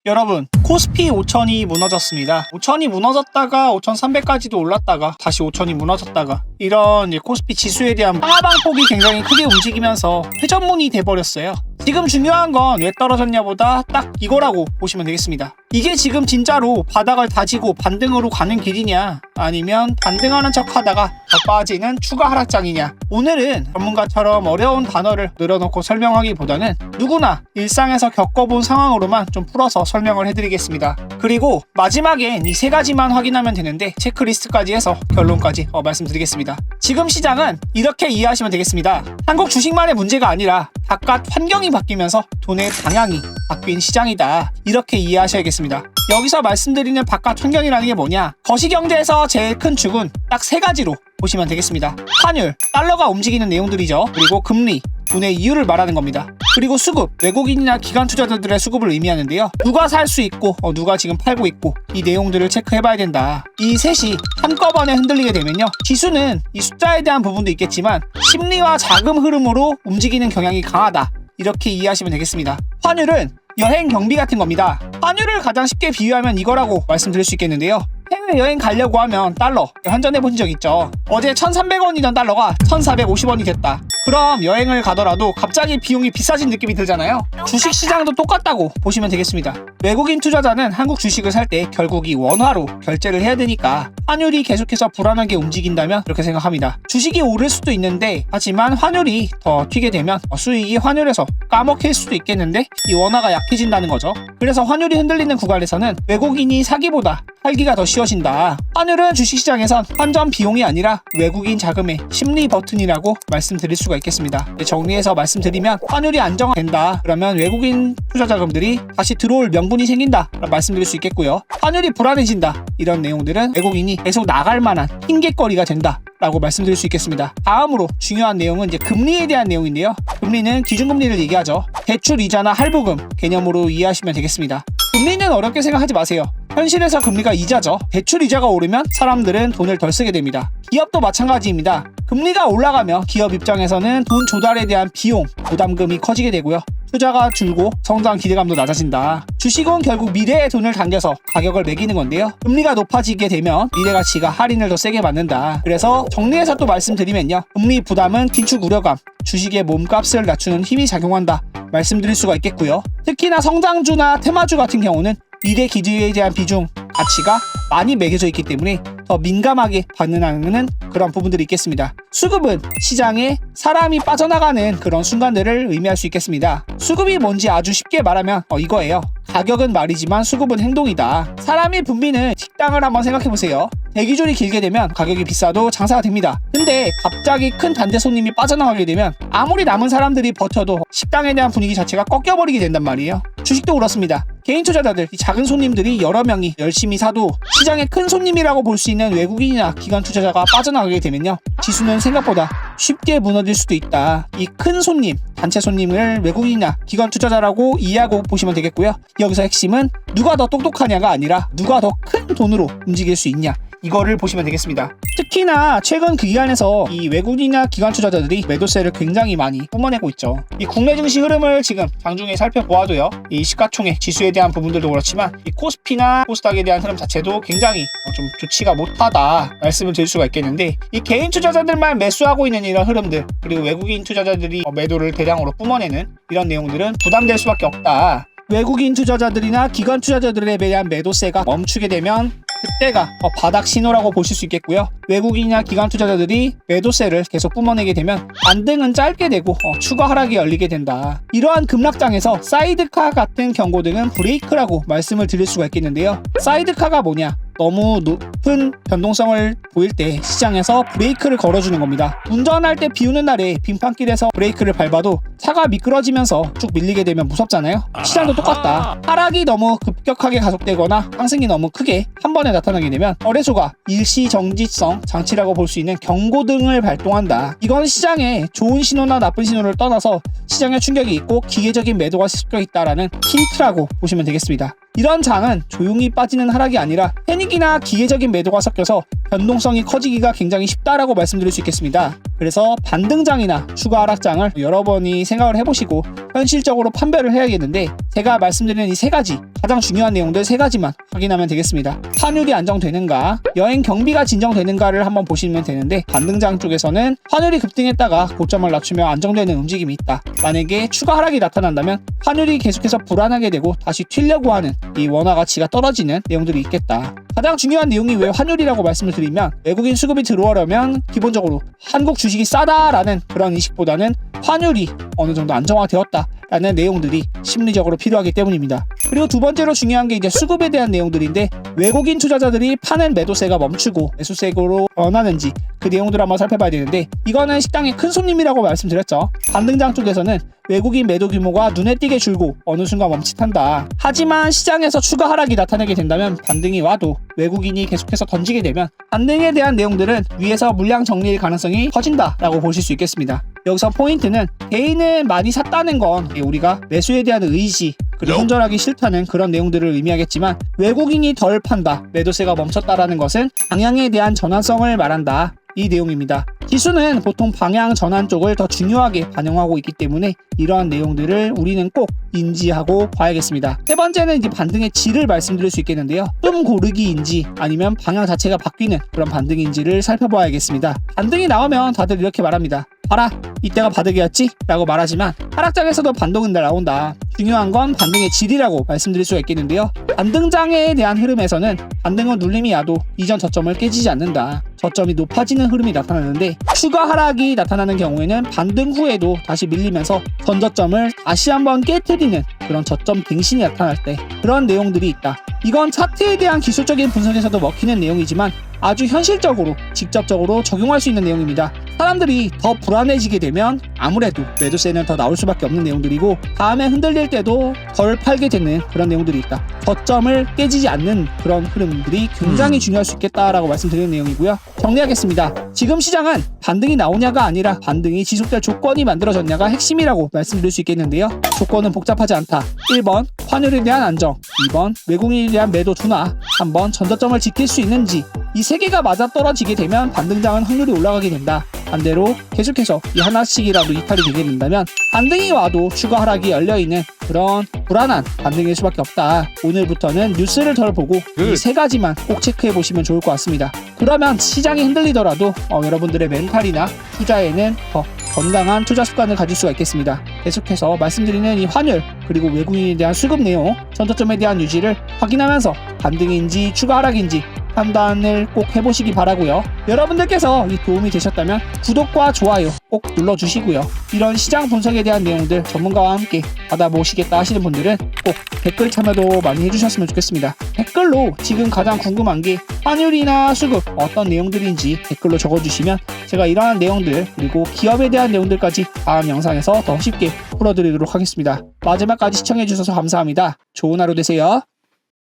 여러분, 코스피 5천이 무너졌습니다. 5천이 무너졌다가 5,300까지도 올랐다가 다시 5천이 무너졌다가 이런 코스피 지수에 대한 하방폭이 굉장히 크게 움직이면서 회전문이 돼버렸어요. 지금 중요한 건 왜 떨어졌냐보다 딱 이거라고 보시면 되겠습니다. 이게 지금 진짜로 바닥을 다지고 반등으로 가는 길이냐, 아니면 반등하는 척 하다가 더 빠지는 추가 하락장이냐. 오늘은 전문가처럼 어려운 단어를 늘어놓고 설명하기보다는 누구나 일상에서 겪어본 상황으로만 좀 풀어서 설명을 해드리겠습니다. 그리고 마지막엔 이 세 가지만 확인하면 되는데 체크리스트까지 해서 결론까지 말씀드리겠습니다. 지금 시장은 이렇게 이해하시면 되겠습니다. 한국 주식만의 문제가 아니라 바깥 환경이 바뀌면서 돈의 방향이 바뀐 시장이다, 이렇게 이해하셔야겠습니다. 여기서 말씀드리는 바깥 환경이라는 게 뭐냐, 거시경제에서 제일 큰 축은 딱 세 가지로 보시면 되겠습니다. 환율, 달러가 움직이는 내용들이죠. 그리고 금리, 돈의 이유를 말하는 겁니다. 그리고 수급, 외국인이나 기관 투자자들의 수급을 의미하는데요. 누가 살 수 있고 누가 지금 팔고 있고, 이 내용들을 체크해봐야 된다. 이 셋이 한꺼번에 흔들리게 되면요, 지수는 이 숫자에 대한 부분도 있겠지만 심리와 자금 흐름으로 움직이는 경향이 강하다, 이렇게 이해하시면 되겠습니다. 환율은 여행 경비 같은 겁니다. 환율을 가장 쉽게 비유하면 이거라고 말씀드릴 수 있겠는데요. 해외여행 가려고 하면 달러 환전해 본 적 있죠. 어제 1,300원이던 달러가 1,450원이 됐다. 그럼 여행을 가더라도 갑자기 비용이 비싸진 느낌이 들잖아요. 주식시장도 똑같다고 보시면 되겠습니다. 외국인 투자자는 한국 주식을 살 때 결국 이 원화로 결제를 해야 되니까 환율이 계속해서 불안하게 움직인다면 그렇게 생각합니다. 주식이 오를 수도 있는데, 하지만 환율이 더 튀게 되면 수익이 환율에서 까먹힐 수도 있겠는데 이 원화가 약해진다는 거죠. 그래서 환율이 흔들리는 구간에서는 외국인이 사기보다 팔기가 더 쉬워진다. 환율은 주식시장에선 환전 비용이 아니라 외국인 자금의 심리 버튼이라고 말씀드릴 수가 있겠습니다. 정리해서 말씀드리면, 환율이 안정화된다, 그러면 외국인 투자 자금들이 다시 들어올 명분이 생긴다 라고 말씀드릴 수 있겠고요. 환율이 불안해진다, 이런 내용들은 외국인이 계속 나갈 만한 핑계거리가 된다 라고 말씀드릴 수 있겠습니다. 다음으로 중요한 내용은 이제 금리에 대한 내용인데요. 금리는 기준금리를 얘기하죠. 대출 이자나 할부금 개념으로 이해하시면 되겠습니다. 금리는 어렵게 생각하지 마세요. 현실에서 금리가 이자죠. 대출 이자가 오르면 사람들은 돈을 덜 쓰게 됩니다. 기업도 마찬가지입니다. 금리가 올라가면 기업 입장에서는 돈 조달에 대한 비용, 부담금이 커지게 되고요. 투자가 줄고 성장 기대감도 낮아진다. 주식은 결국 미래의 돈을 당겨서 가격을 매기는 건데요. 금리가 높아지게 되면 미래 가치가 할인을 더 세게 받는다. 그래서 정리해서 또 말씀드리면요, 금리 부담은 긴축 우려감, 주식의 몸값을 낮추는 힘이 작용한다 말씀드릴 수가 있겠고요. 특히나 성장주나 테마주 같은 경우는 미래 기대에 대한 비중, 가치가 많이 매겨져 있기 때문에 더 민감하게 반응하는 그런 부분들이 있겠습니다. 수급은 시장에 사람이 빠져나가는 그런 순간들을 의미할 수 있겠습니다. 수급이 뭔지 아주 쉽게 말하면 이거예요. 가격은 말이지만 수급은 행동이다. 사람이 붐비는 식당을 한번 생각해보세요. 대기줄이 길게 되면 가격이 비싸도 장사가 됩니다. 근데 갑자기 큰 단체 손님이 빠져나가게 되면 아무리 남은 사람들이 버텨도 식당에 대한 분위기 자체가 꺾여버리게 된단 말이에요. 주식도 그렇습니다. 개인 투자자들, 이 작은 손님들이 여러 명이 열심히 사도 시장의 큰 손님이라고 볼 수 있는 외국인이나 기관 투자자가 빠져나가게 되면요, 지수는 생각보다 쉽게 무너질 수도 있다. 이 큰 손님, 단체 손님을 외국인이나 기관 투자자라고 이해하고 보시면 되겠고요. 여기서 핵심은 누가 더 똑똑하냐가 아니라 누가 더 큰 돈으로 움직일 수 있냐, 이거를 보시면 되겠습니다. 특히나 최근 그 기간에서 이 외국인이나 기관 투자자들이 매도세를 굉장히 많이 뿜어내고 있죠. 이 국내 증시 흐름을 지금 장중에 살펴보아도요, 이 시가총액 지수에 대한 부분들도 그렇지만 이 코스피나 코스닥에 대한 흐름 자체도 굉장히 좀 좋지가 못하다 말씀을 드릴 수가 있겠는데, 이 개인 투자자들만 매수하고 있는 이런 흐름들, 그리고 외국인 투자자들이 매도를 대량으로 뿜어내는 이런 내용들은 부담될 수밖에 없다. 외국인 투자자들이나 기관 투자자들에 대한 매도세가 멈추게 되면 그때가 바닥 신호라고 보실 수 있겠고요. 외국인이나 기관 투자자들이 매도세를 계속 뿜어내게 되면 반등은 짧게 되고 추가 하락이 열리게 된다. 이러한 급락장에서 사이드카 같은 경고등은 브레이크라고 말씀을 드릴 수가 있겠는데요. 사이드카가 뭐냐? 너무 높은 변동성을 보일 때 시장에서 브레이크를 걸어주는 겁니다. 운전할 때 비 오는 날에 빙판길에서 브레이크를 밟아도 차가 미끄러지면서 쭉 밀리게 되면 무섭잖아요. 시장도 똑같다. 하락이 너무 급격하게 가속되거나 상승이 너무 크게 한 번에 나타나게 되면 거래소가 일시정지성 장치라고 볼 수 있는 경고등을 발동한다. 이건 시장에 좋은 신호나 나쁜 신호를 떠나서 시장에 충격이 있고 기계적인 매도가 섞여 있다라는 힌트라고 보시면 되겠습니다. 이런 장은 조용히 빠지는 하락이 아니라 패닉이나 기계적인 매도가 섞여서 변동성이 커지기가 굉장히 쉽다라고 말씀드릴 수 있겠습니다. 그래서 반등장이나 추가 하락장을 여러 번이 생각을 해보시고 현실적으로 판별을 해야겠는데, 제가 말씀드리는 이 세 가지, 가장 중요한 내용들 세 가지만 확인하면 되겠습니다. 환율이 안정되는가, 여행 경비가 진정되는가를 한번 보시면 되는데, 반등장 쪽에서는 환율이 급등했다가 고점을 낮추며 안정되는 움직임이 있다. 만약에 추가 하락이 나타난다면 환율이 계속해서 불안하게 되고 다시 튀려고 하는 이 원화 가치가 떨어지는 내용들이 있겠다. 가장 중요한 내용이 왜 환율이라고 말씀을 드리면, 외국인 수급이 들어오려면 기본적으로 한국 주식이 싸다라는 그런 인식보다는 환율이 어느 정도 안정화되었다라는 내용들이 심리적으로 필요하기 때문입니다. 그리고 두 번째로 중요한 게 이제 수급에 대한 내용들인데, 외국인 투자자들이 파는 매도세가 멈추고 매수세로 변하는지 그 내용들을 한번 살펴봐야 되는데, 이거는 시장의 큰 손님이라고 말씀드렸죠. 반등장 쪽에서는 외국인 매도 규모가 눈에 띄게 줄고 어느 순간 멈칫한다. 하지만 시장에서 추가 하락이 나타나게 된다면, 반등이 와도 외국인이 계속해서 던지게 되면 반등에 대한 내용들은 위에서 물량 정리일 가능성이 커진다라고 보실 수 있겠습니다. 여기서 포인트는, 개인은 많이 샀다는 건 우리가 매수에 대한 의지, 그리고 손절하기 싫다는 그런 내용들을 의미하겠지만, 외국인이 덜 판다, 매도세가 멈췄다라는 것은 방향에 대한 전환성을 말한다, 이 내용입니다. 지수는 보통 방향 전환 쪽을 더 중요하게 반영하고 있기 때문에 이러한 내용들을 우리는 꼭 인지하고 봐야겠습니다. 세 번째는 이제 반등의 질을 말씀드릴 수 있겠는데요. 뜸 고르기인지 아니면 방향 자체가 바뀌는 그런 반등인지를 살펴봐야겠습니다. 반등이 나오면 다들 이렇게 말합니다. 봐라, 이때가 바닥이었지? 라고 말하지만 하락장에서도 반등은 나온다. 중요한 건 반등의 질이라고 말씀드릴 수가 있겠는데요. 반등장에 대한 흐름에서는 반등은 눌림이 와도 이전 저점을 깨지지 않는다. 저점이 높아지는 흐름이 나타나는데, 추가 하락이 나타나는 경우에는 반등 후에도 다시 밀리면서 전 저점을 다시 한번 깨트리는 그런 저점 갱신이 나타날 때, 그런 내용들이 있다. 이건 차트에 대한 기술적인 분석에서도 먹히는 내용이지만 아주 현실적으로 직접적으로 적용할 수 있는 내용입니다. 사람들이 더 불안해지게 되면 아무래도 매도세는 더 나올 수밖에 없는 내용들이고, 다음에 흔들릴 때도 덜 팔게 되는 그런 내용들이 있다. 저점을 깨지지 않는 그런 흐름들이 굉장히 중요할 수 있겠다라고 말씀드리는 내용이고요. 정리하겠습니다. 지금 시장은 반등이 나오냐가 아니라 반등이 지속될 조건이 만들어졌냐가 핵심이라고 말씀드릴 수 있겠는데요. 조건은 복잡하지 않다. 1번 환율에 대한 안정, 2번 외국인에 대한 매도 둔화, 3번 전저점을 지킬 수 있는지, 이 세 개가 맞아떨어지게 되면 반등장은 확률이 올라가게 된다. 반대로 계속해서 이 하나씩이라도 이탈이 되게 된다면 반등이 와도 추가 하락이 열려있는 그런 불안한 반등일 수밖에 없다. 오늘부터는 뉴스를 덜 보고 이 세 가지만 꼭 체크해 보시면 좋을 것 같습니다. 그러면 시장이 흔들리더라도 여러분들의 멘탈이나 투자에는 더 건강한 투자 습관을 가질 수가 있겠습니다. 계속해서 말씀드리는 이 환율, 그리고 외국인에 대한 수급 내용, 전저점에 대한 유지를 확인하면서 반등인지 추가 하락인지 판단을 꼭 해보시기 바라고요. 여러분들께서 이 도움이 되셨다면 구독과 좋아요 꼭 눌러주시고요. 이런 시장 분석에 대한 내용들 전문가와 함께 받아보시겠다 하시는 분들은 꼭 댓글 참여도 많이 해주셨으면 좋겠습니다. 댓글로 지금 가장 궁금한 게 환율이나 수급 어떤 내용들인지 댓글로 적어주시면 제가 이러한 내용들, 그리고 기업에 대한 내용들까지 다음 영상에서 더 쉽게 풀어드리도록 하겠습니다. 마지막까지 시청해주셔서 감사합니다. 좋은 하루 되세요.